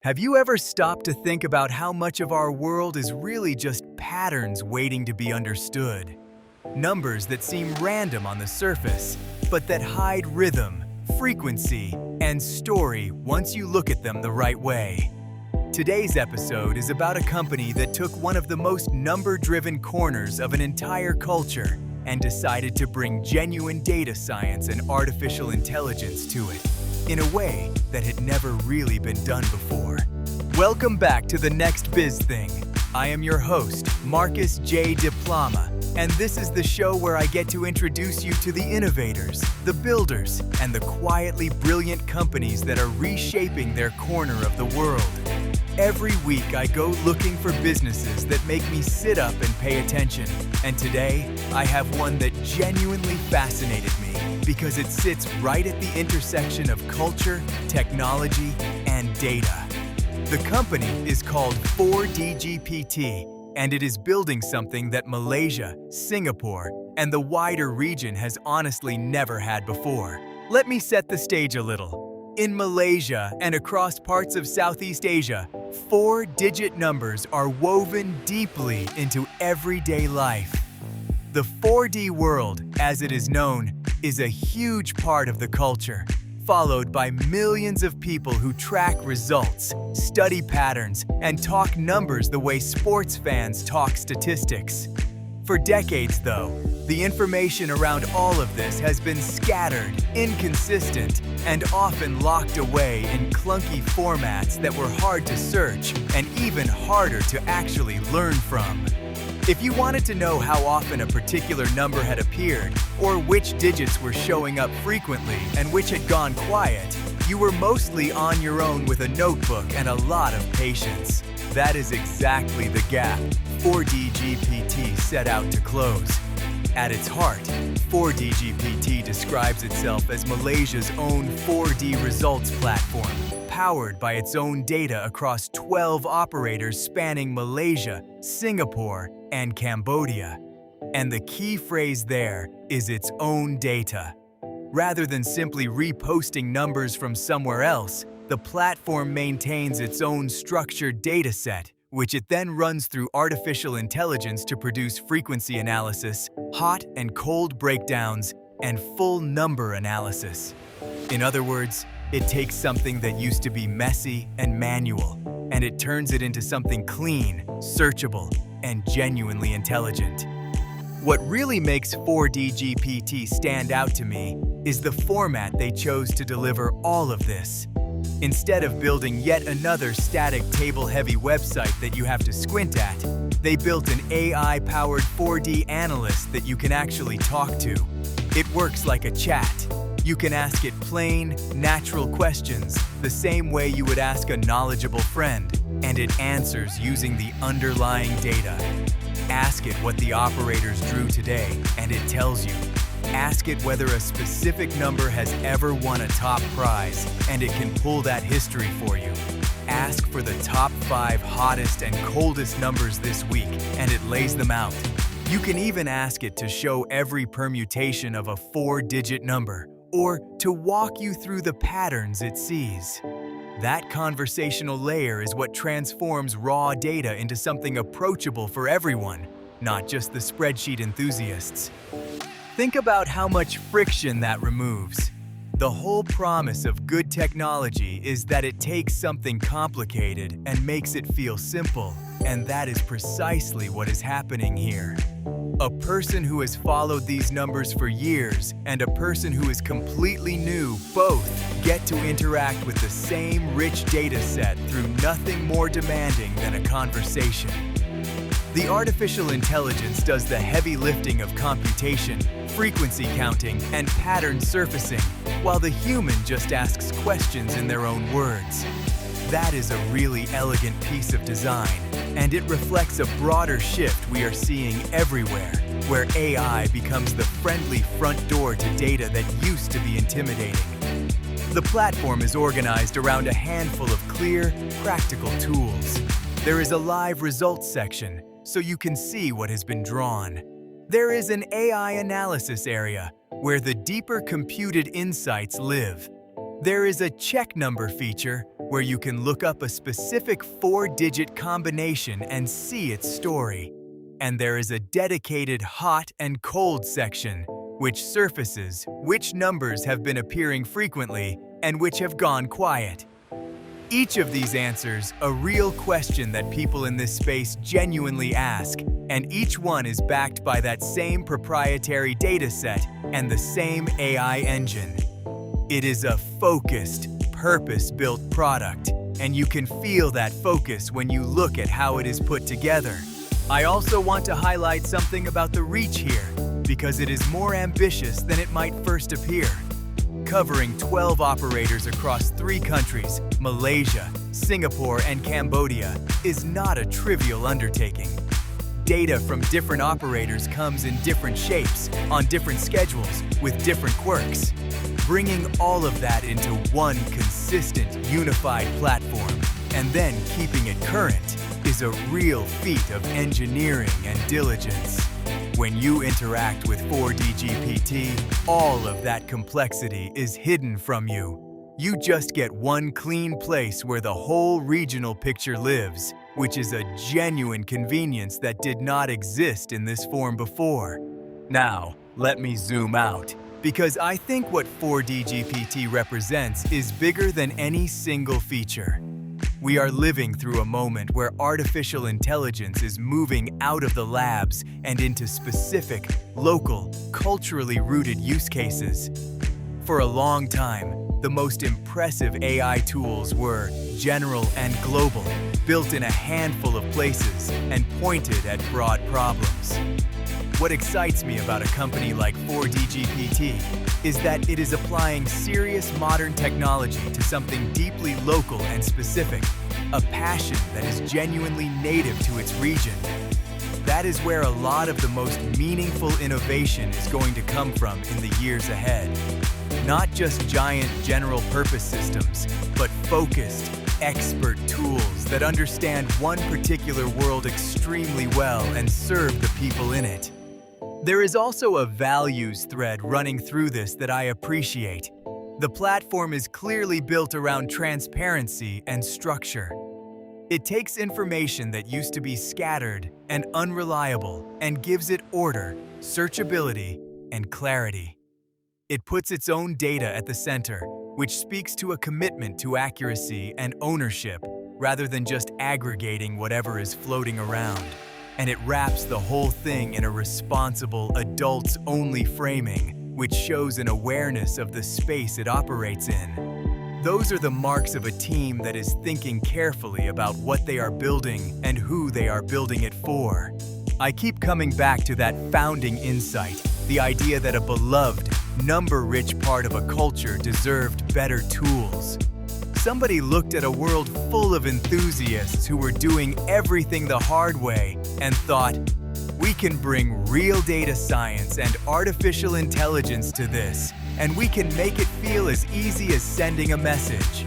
Have you ever stopped to think about how much of our world is really just patterns waiting to be understood? Numbers that seem random on the surface, but that hide rhythm, frequency, and story once you look at them the right way. Today's episode is about a company that took one of the most number-driven corners of an entire culture and decided to bring genuine data science and artificial intelligence to it, in a way that had never really been done before. Welcome back to the next Biz Thing. I am your host, Markus J. Diplama, and this is the show where I get to introduce you to the innovators, the builders, and the quietly brilliant companies that are reshaping their corner of the world. Every week I go looking for businesses that make me sit up and pay attention, and today I have one that genuinely fascinated me because it sits right at the intersection of culture, technology, and data. The company is called 4DGPT, and it is building something that Malaysia, Singapore, and the wider region has honestly never had before. Let me set the stage a little. In Malaysia and across parts of Southeast Asia, 4-digit numbers are woven deeply into everyday life. The 4D world, as it is known, is a huge part of the culture, followed by millions of people who track results, study patterns, and talk numbers the way sports fans talk statistics. For decades, though, the information around all of this has been scattered, inconsistent, and often locked away in clunky formats that were hard to search and even harder to actually learn from. If you wanted to know how often a particular number had appeared, or which digits were showing up frequently and which had gone quiet, you were mostly on your own with a notebook and a lot of patience. That is exactly the gap 4DGPT set out to close. At its heart, 4DGPT describes itself as Malaysia's own 4D results platform, powered by its own data across 12 operators spanning Malaysia, Singapore, and Cambodia. And the key phrase there is its own data. Rather than simply reposting numbers from somewhere else, the platform maintains its own structured dataset, which it then runs through artificial intelligence to produce frequency analysis, hot and cold breakdowns, and full number analysis. In other words, it takes something that used to be messy and manual, and it turns it into something clean, searchable, and genuinely intelligent. What really makes 4DGPT stand out to me is the format they chose to deliver all of this. Instead of building yet another static table-heavy website that you have to squint at, they built an AI-powered 4D analyst that you can actually talk to. It works like a chat. You can ask it plain, natural questions, the same way you would ask a knowledgeable friend, and it answers using the underlying data. Ask it what the operators drew today, and it tells you. Ask it whether a specific number has ever won a top prize, and it can pull that history for you. Ask for the top 5 hottest and coldest numbers this week, and it lays them out. You can even ask it to show every permutation of a 4-digit number, or to walk you through the patterns it sees. That conversational layer is what transforms raw data into something approachable for everyone, not just the spreadsheet enthusiasts. Think about how much friction that removes. The whole promise of good technology is that it takes something complicated and makes it feel simple, and that is precisely what is happening here. A person who has followed these numbers for years and a person who is completely new both get to interact with the same rich data set through nothing more demanding than a conversation. The artificial intelligence does the heavy lifting of computation, frequency counting, and pattern surfacing, while the human just asks questions in their own words. That is a really elegant piece of design, and it reflects a broader shift we are seeing everywhere, where AI becomes the friendly front door to data that used to be intimidating. The platform is organized around a handful of clear, practical tools. There is a live results section, so you can see what has been drawn. There is an AI analysis area, where the deeper computed insights live. There is a check number feature where you can look up a specific 4-digit combination and see its story. And there is a dedicated hot and cold section, which surfaces which numbers have been appearing frequently and which have gone quiet. Each of these answers a real question that people in this space genuinely ask, and each one is backed by that same proprietary dataset and the same AI engine. It is a focused, purpose-built product, and you can feel that focus when you look at how it is put together. I also want to highlight something about the reach here, because it is more ambitious than it might first appear. Covering 12 operators across 3 countries, Malaysia, Singapore, and Cambodia, is not a trivial undertaking. Data from different operators comes in different shapes, on different schedules, with different quirks. Bringing all of that into one consistent, unified platform, and then keeping it current, is a real feat of engineering and diligence. When you interact with 4DGPT, all of that complexity is hidden from you. You just get one clean place where the whole regional picture lives, which is a genuine convenience that did not exist in this form before. Now, let me zoom out, because I think what 4DGPT represents is bigger than any single feature. We are living through a moment where artificial intelligence is moving out of the labs and into specific, local, culturally rooted use cases. For a long time, the most impressive AI tools were general and global, built in a handful of places and pointed at broad problems. What excites me about a company like 4DGPT is that it is applying serious modern technology to something deeply local and specific, a passion that is genuinely native to its region. That is where a lot of the most meaningful innovation is going to come from in the years ahead. Not just giant general-purpose systems, but focused, expert tools that understand one particular world extremely well and serve the people in it. There is also a values thread running through this that I appreciate. The platform is clearly built around transparency and structure. It takes information that used to be scattered and unreliable and gives it order, searchability, and clarity. It puts its own data at the center, which speaks to a commitment to accuracy and ownership rather than just aggregating whatever is floating around. And it wraps the whole thing in a responsible, adults-only framing, which shows an awareness of the space it operates in. Those are the marks of a team that is thinking carefully about what they are building and who they are building it for. I keep coming back to that founding insight, the idea that a beloved, number-rich part of a culture deserved better tools. Somebody looked at a world full of enthusiasts who were doing everything the hard way and thought, we can bring real data science and artificial intelligence to this, and we can make it feel as easy as sending a message.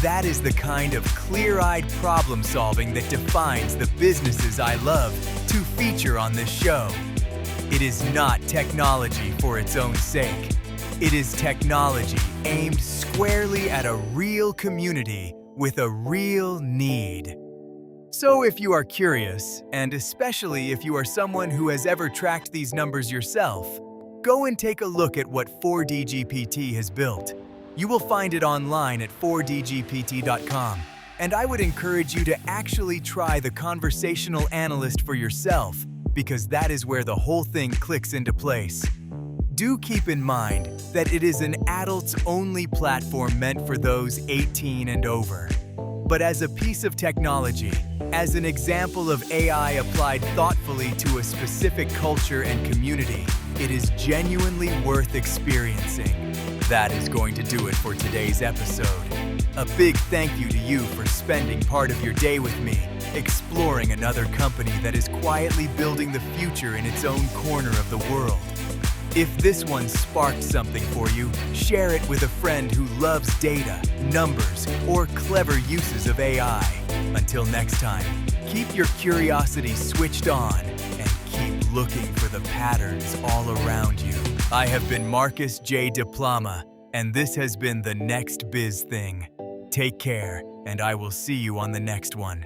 That is the kind of clear-eyed problem solving that defines the businesses I love to feature on this show. It is not technology for its own sake. It is technology aimed squarely at a real community with a real need. So if you are curious, and especially if you are someone who has ever tracked these numbers yourself, go and take a look at what 4DGPT has built. You will find it online at 4dgpt.com, and I would encourage you to actually try the conversational analyst for yourself, because that is where the whole thing clicks into place. Do keep in mind that it is an adults-only platform meant for those 18 and over. But as a piece of technology, as an example of AI applied thoughtfully to a specific culture and community, it is genuinely worth experiencing. That is going to do it for today's episode. A big thank you to you for spending part of your day with me, exploring another company that is quietly building the future in its own corner of the world. If this one sparked something for you, share it with a friend who loves data, numbers, or clever uses of AI. Until next time, keep your curiosity switched on and keep looking for the patterns all around you. I have been Markus J. Diplama, and this has been the next Biz Thing. Take care, and I will see you on the next one.